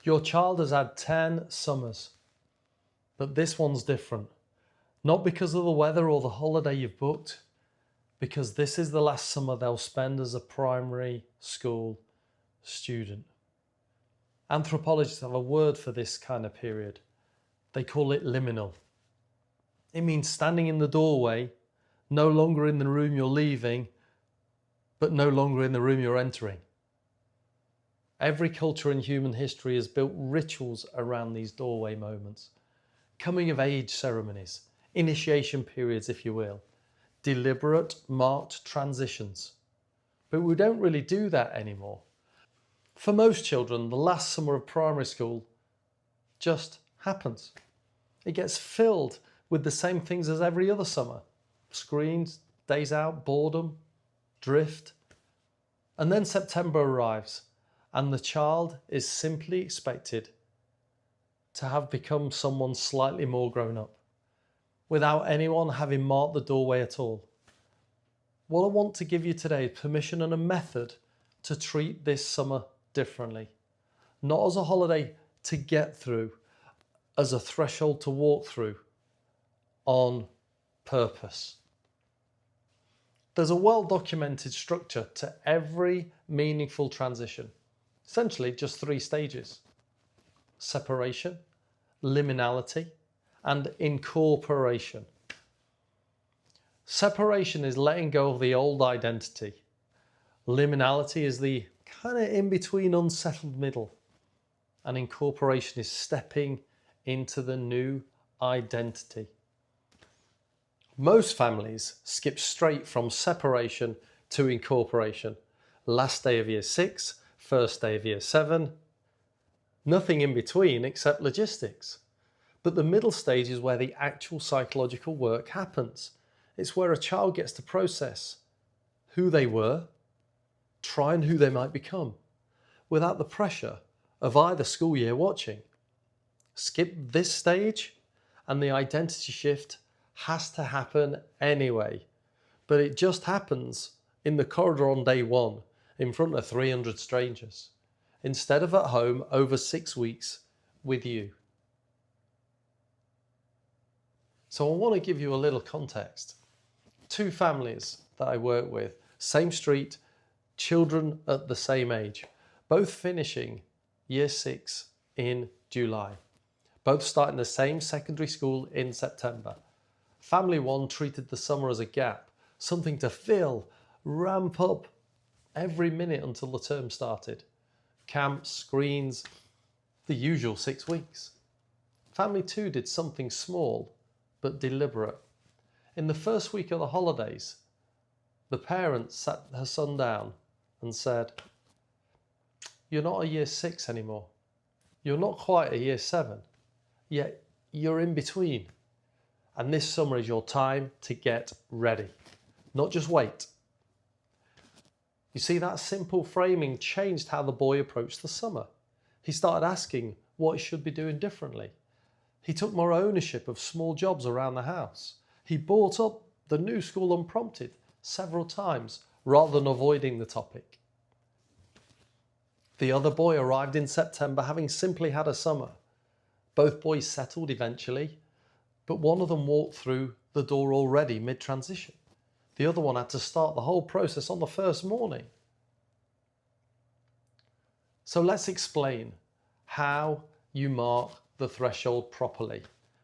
Your child has had 10 summers, but this one's different. Not because of the weather or the holiday you've booked, because this is the last summer they'll spend as a primary school student. Anthropologists have a word for this kind of period. They call it liminal. It means standing in the doorway, no longer in the room you're leaving, but no longer in the room you're entering. Every culture in human history has built rituals around these doorway moments. Coming of age ceremonies, initiation periods, if you will, deliberate, marked transitions. But we don't really do that anymore. For most children, the last summer of primary school just happens. It gets filled with the same things as every other summer. Screens, days out, boredom, drift. And then September arrives and the child is simply expected to have become someone slightly more grown up, without anyone having marked the doorway at all. What I want to give you today is permission and a method to treat this summer differently. Not as a holiday to get through, as a threshold to walk through on purpose. There's a well-documented structure to every meaningful transition. Essentially just 3 stages: separation, liminality, and incorporation. Separation is letting go of the old identity. Liminality is the kind of in-between unsettled middle. And incorporation is stepping into the new identity. Most families skip straight from separation to incorporation. Last day of year 6, first day of year 7, nothing in between except logistics. But the middle stage is where the actual psychological work happens. It's where a child gets to process who they were, try and who they might become, without the pressure of either school year watching. Skip this stage and the identity shift has to happen anyway. But it just happens in the corridor on day 1 in front of 300 strangers, instead of at home over 6 weeks with you. So I want to give you a little context. 2 families that I work with, same street, children at the same age, both finishing year 6 in July, both starting the same secondary school in September. Family 1 treated the summer as a gap, something to fill, ramp up every minute until the term started. Camps, screens, the usual 6 weeks. Family 2 did something small but deliberate. In the first week of the holidays, the parents sat her son down and said, "You're not a year 6 anymore. You're not quite a year 7, yet you're in between. And this summer is your time to get ready, not just wait." You see, that simple framing changed how the boy approached the summer. He started asking what he should be doing differently. He took more ownership of small jobs around the house. He brought up the new school unprompted several times rather than avoiding the topic. The other boy arrived in September having simply had a summer. Both boys settled eventually, but one of them walked through the door already mid-transition. The other one had to start the whole process on the first morning. So let's explain how you mark the threshold properly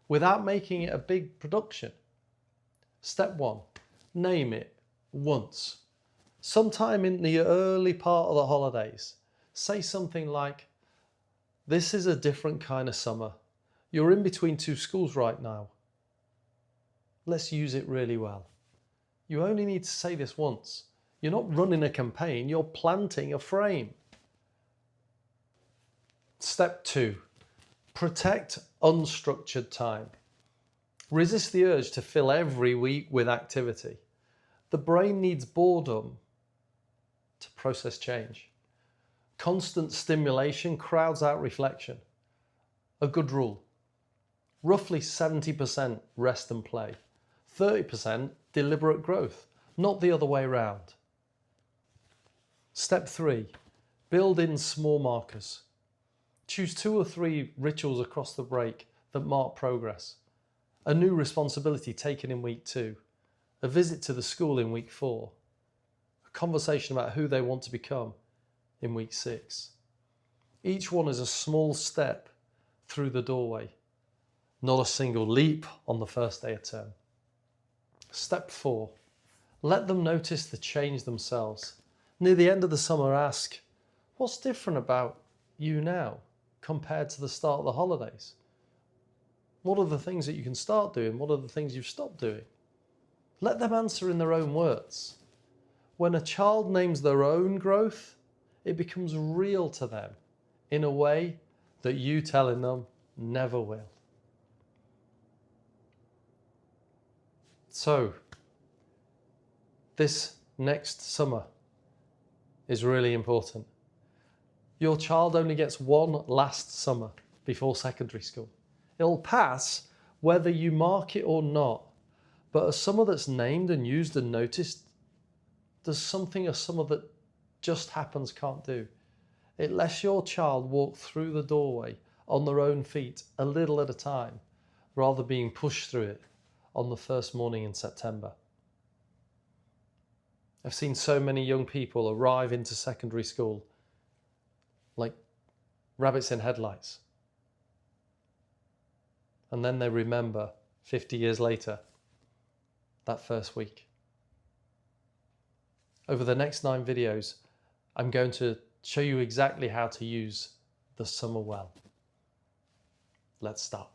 without making it a big production. Step 1, name it once. Sometime in the early part of the holidays, say something like, "This is a different kind of summer. You're in between 2 schools right now. Let's use it really well." You only need to say this once. You're not running a campaign, you're planting a frame. Step 2, protect unstructured time. Resist the urge to fill every week with activity. The brain needs boredom to process change. Constant stimulation crowds out reflection. A good rule: roughly 70% rest and play, 30% deliberate growth, not the other way around. Step 3, build in small markers. Choose 2 or 3 rituals across the break that mark progress. A new responsibility taken in week 2, a visit to the school in week 4, a conversation about who they want to become in week 6. Each one is a small step through the doorway, not a single leap on the first day of term. Step 4, let them notice the change themselves. Near the end of the summer, ask, what's different about you now compared to the start of the holidays? What are the things that you can start doing? What are the things you've stopped doing? Let them answer in their own words. When a child names their own growth, it becomes real to them in a way that you telling them never will. So, this next summer is really important. Your child only gets one last summer before secondary school. It'll pass whether you mark it or not, but a summer that's named and used and noticed does something a summer that just happens can't do. It lets your child walk through the doorway on their own feet a little at a time, rather than being pushed through it on the first morning in September. I've seen so many young people arrive into secondary school like rabbits in headlights. And then they remember 50 years later that first week. Over the next 9 videos, I'm going to show you exactly how to use the summer well. Let's start.